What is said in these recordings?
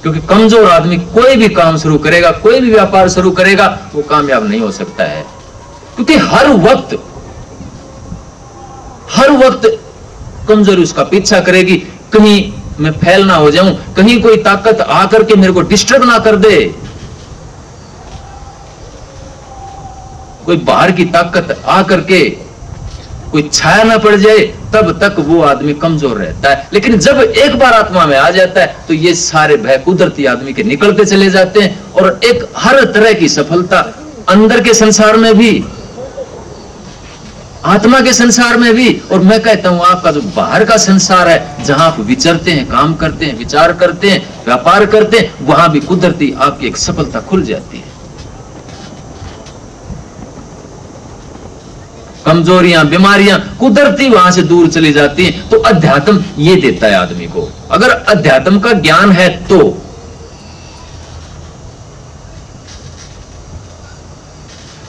क्योंकि कमजोर आदमी कोई भी काम शुरू करेगा, कोई भी व्यापार शुरू करेगा, वो कामयाब नहीं हो सकता है। क्योंकि हर वक्त कमजोरी उसका पीछा करेगी। कहीं मैं फेल ना हो जाऊं, कहीं कोई ताकत आकर के मेरे को डिस्टर्ब ना कर दे, कोई बाहर की ताकत आकर के कोई छाया ना पड़ जाए, तब तक वो आदमी कमजोर रहता है। लेकिन जब एक बार आत्मा में आ जाता है तो ये सारे भय कुदरती आदमी के निकलते चले जाते हैं, और एक हर तरह की सफलता अंदर के संसार में भी, आत्मा के संसार में भी, और मैं कहता हूं आपका जो बाहर का संसार है, जहां आप विचरते हैं, काम करते हैं, विचार करते हैं, व्यापार करते हैं, वहां भी कुदरती आपकी एक सफलता खुल जाती है। कमजोरियां, बीमारियां कुदरती वहां से दूर चली जाती हैं। तो अध्यात्म ये देता है आदमी को, अगर अध्यात्म का ज्ञान है तो।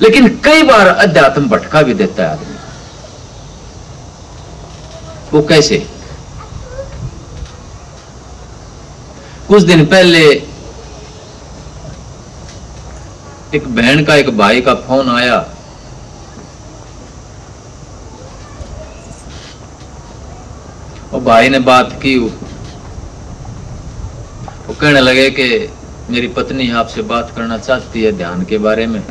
लेकिन कई बार अध्यात्म भटका भी देता है आदमी। वो कैसे? कुछ दिन पहले एक बहन का एक भाई का फोन आया। और भाई ने बात की, वो कहने लगे कि मेरी पत्नी आपसे बात करना चाहती है ध्यान के बारे में।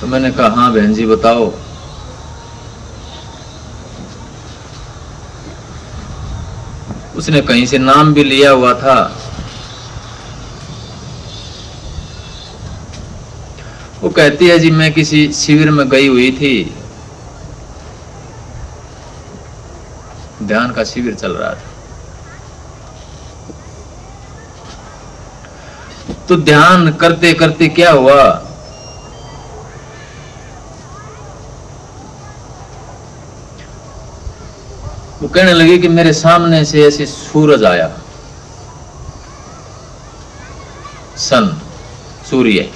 तो मैंने कहा हाँ बहन जी बताओ। उसने कहीं से नाम भी लिया हुआ था। वो कहती है जी मैं किसी शिविर में गई हुई थी, ध्यान का शिविर चल रहा था, तो ध्यान करते करते क्या हुआ, वो कहने लगी कि मेरे सामने से ऐसे सूरज आया, सन, सूर्य,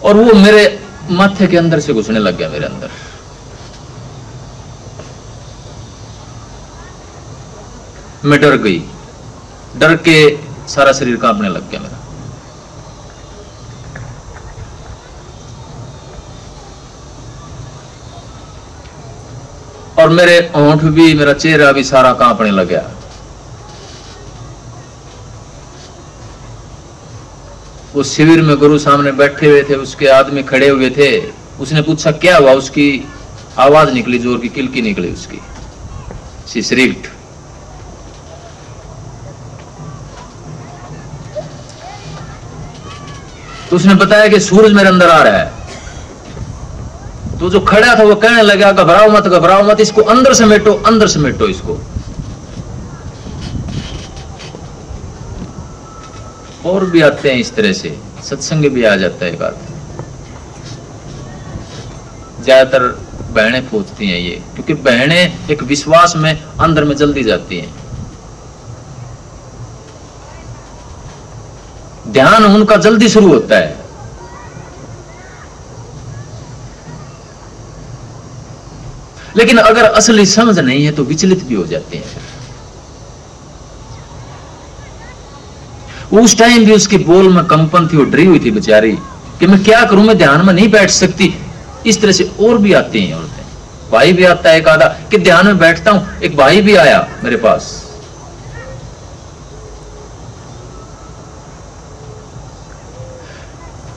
और वो मेरे माथे के अंदर से घुसने लग गया, मेरे अंदर। मैं डर गई, डर के सारा शरीर कांपने लग गया मेरा। और मेरे होंठ भी, मेरा चेहरा भी सारा कांपने लग गया। उस शिविर में गुरु सामने बैठे हुए थे, उसके आदमी खड़े हुए थे। उसने पूछा क्या हुआ, उसकी आवाज निकली, जोर की किलकी निकली उसकी, शी श्रीक्ड। तो उसने बताया कि सूरज मेरे अंदर आ रहा है। तो जो खड़ा था वो कहने लगा घबराओ मत, घबराओ मत, इसको अंदर समेटो, अंदर समेटो इसको। और भी आते हैं इस तरह से, सत्संग भी आ जाता है एक आध। ज्यादातर बहनें पूछती हैं ये, क्योंकि बहनें एक विश्वास में अंदर में जल्दी जाती हैं। ध्यान उनका जल्दी शुरू होता है। लेकिन अगर असली समझ नहीं है तो विचलित भी हो जाते हैं। उस टाइम भी उसके बोल में कंपन थी, वो डरी हुई थी बेचारी कि मैं क्या करूं, मैं ध्यान में नहीं बैठ सकती। इस तरह से और भी आती हैं औरतें, भाई भी आता है एक आधा कि ध्यान में बैठता हूं। एक भाई भी आया मेरे पास,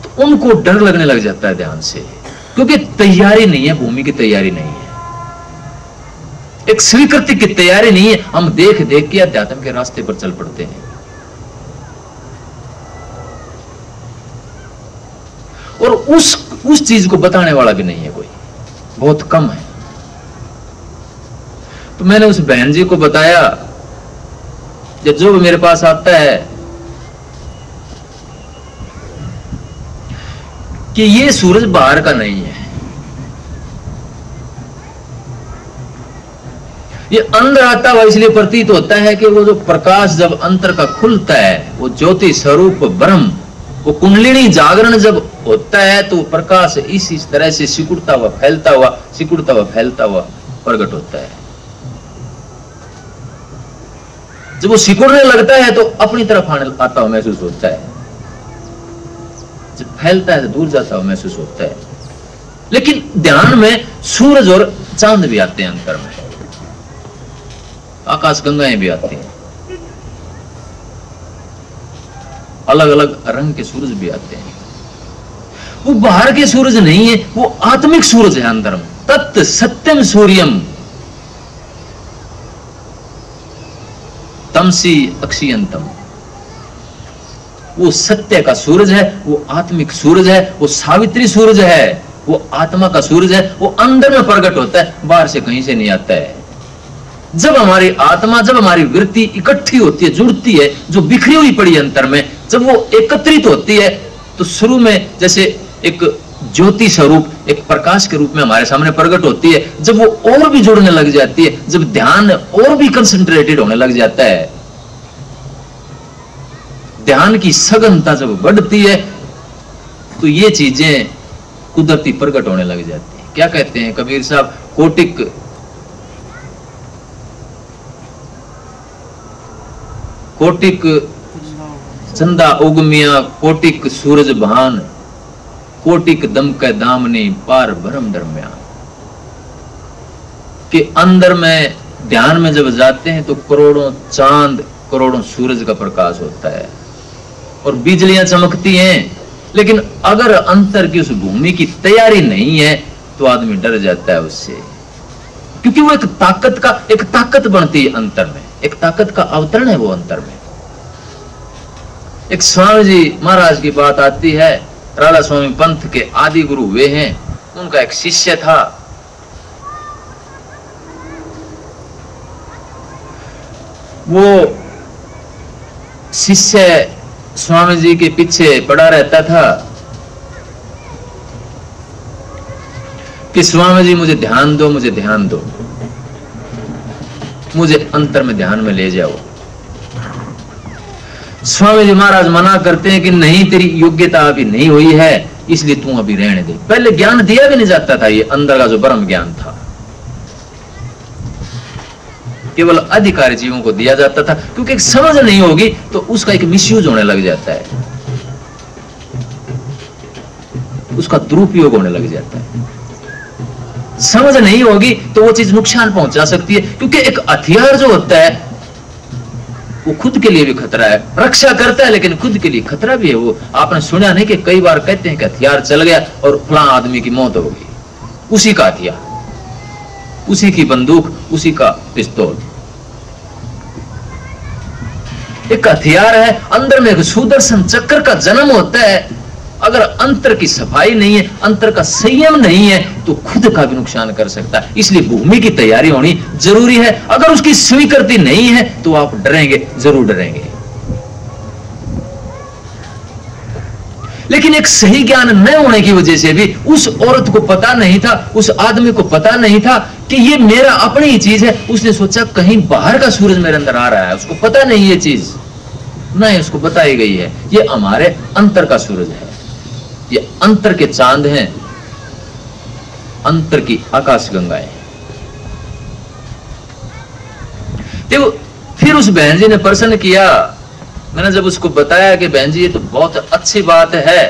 तो उनको डर लगने लग जाता है ध्यान से, क्योंकि तैयारी नहीं है, भूमि की तैयारी नहीं है, एक स्वीकृति की तैयारी नहीं है। हम देख देख के अध्यात्म के रास्ते पर चल पड़ते हैं, और उस चीज को बताने वाला भी नहीं है कोई, बहुत कम है। तो मैंने उस बहन जी को बताया, जो भी मेरे पास आता है, कि ये सूरज बाहर का नहीं है, ये अंदर आता हुआ इसलिए प्रतीत होता है कि वो जो प्रकाश जब अंतर का खुलता है, वो ज्योति स्वरूप ब्रह्म वो कुंडलिनी जागरण जब होता है तो प्रकाश इस तरह से सिकुड़ता हुआ फैलता हुआ प्रकट होता है। जब वो सिकुड़ने लगता है तो अपनी तरफ आता हुआ महसूस होता है, जब फैलता है तो दूर जाता हुआ महसूस होता है। लेकिन ध्यान में सूरज और चांद भी आते हैं अंतर में, आकाश गंगाएं भी आती हैं, अलग अलग रंग के सूरज भी आते हैं। वो बाहर के सूरज नहीं है, वो आत्मिक सूरज है अंदर में। तत् सत्यम सूर्यम तमसी अक्षयंतम, वो सत्य का सूरज है, वो आत्मिक सूरज है, वो सावित्री सूरज है, वो आत्मा का सूरज है, वो अंदर में प्रकट होता है, बाहर से कहीं से नहीं आता है। जब हमारी आत्मा, जब हमारी वृत्ति इकट्ठी होती है, जुड़ती है, जो बिखरी हुई पड़ी अंतर में, जब वो एकत्रित होती है तो शुरू में जैसे एक ज्योति स्वरूप, एक प्रकाश के रूप में हमारे सामने प्रकट होती है। जब वो और भी जुड़ने लग जाती है, जब ध्यान और भी कंसंट्रेटेड होने लग जाता है, ध्यान की सघनता जब बढ़ती है तो ये चीजें कुदरती प्रकट होने लग जाती है। क्या कहते हैं कबीर साहब, कोटिक चंदा उगमिया, कोटिक सूरज भान, कोटिक दम के दामनी पार भरम दरम्यान। के अंदर में ध्यान में जब जाते हैं तो करोड़ों चांद, करोड़ों सूरज का प्रकाश होता है और बिजलियां चमकती हैं। लेकिन अगर अंतर की उस भूमि की तैयारी नहीं है तो आदमी डर जाता है उससे, क्योंकि वो एक ताकत बनती है अंतर में, एक ताकत का अवतरण है वो अंतर में। एक स्वामी जी महाराज की बात आती है, राधा स्वामी पंथ के आदि गुरु वे हैं, उनका एक शिष्य था, वो शिष्य स्वामी जी के पीछे पड़ा रहता था कि स्वामी जी मुझे ध्यान दो, मुझे ध्यान दो, मुझे अंतर में ध्यान में ले जाओ। स्वामी जी महाराज मना करते हैं कि नहीं, तेरी योग्यता अभी नहीं हुई है, इसलिए तू अभी रहने दे। पहले ज्ञान दिया भी नहीं जाता था, ये अंदर का जो ब्रह्म ज्ञान था केवल अधिकारी जीवों को दिया जाता था, क्योंकि एक समझ नहीं होगी तो उसका एक मिसयूज होने लग जाता है, उसका दुरुपयोग होने लग जाता है। समझ नहीं होगी तो वो चीज नुकसान पहुंचा सकती है, क्योंकि एक हथियार जो होता है वो खुद के लिए भी खतरा है, रक्षा करता है लेकिन खुद के लिए खतरा भी है। वो आपने सुना नहीं कि कई बार कहते हैं कि हथियार चल गया और फलां आदमी की मौत हो गई, उसी का हथियार, उसी की बंदूक, उसी का पिस्तौल, एक हथियार है। अंदर में एक सुदर्शन चक्र का जन्म होता है। अगर अंतर की सफाई नहीं है, अंतर का संयम नहीं है तो खुद का भी नुकसान कर सकता है। इसलिए भूमि की तैयारी होनी जरूरी है। अगर उसकी स्वीकृति नहीं है तो आप डरेंगे, जरूर डरेंगे। लेकिन एक सही ज्ञान न होने की वजह से भी उस औरत को पता नहीं था, उस आदमी को पता नहीं था कि ये मेरा अपनी ही चीज है। उसने सोचा कहीं बाहर का सूरज मेरे अंदर आ रहा है, उसको पता नहीं ये चीज नहीं उसको बताई गई है। ये हमारे अंतर का सूरज है, ये अंतर के चांद हैं, अंतर की आकाश गंगाएं। तो फिर उस बहन जी ने प्रश्न किया, मैंने जब उसको बताया कि बहन जी ये तो बहुत अच्छी बात है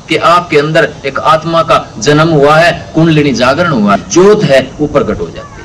कि आपके अंदर एक आत्मा का जन्म हुआ है, कुंडलिनी जागरण हुआ, ज्योत है, वो प्रकट हो जाता है।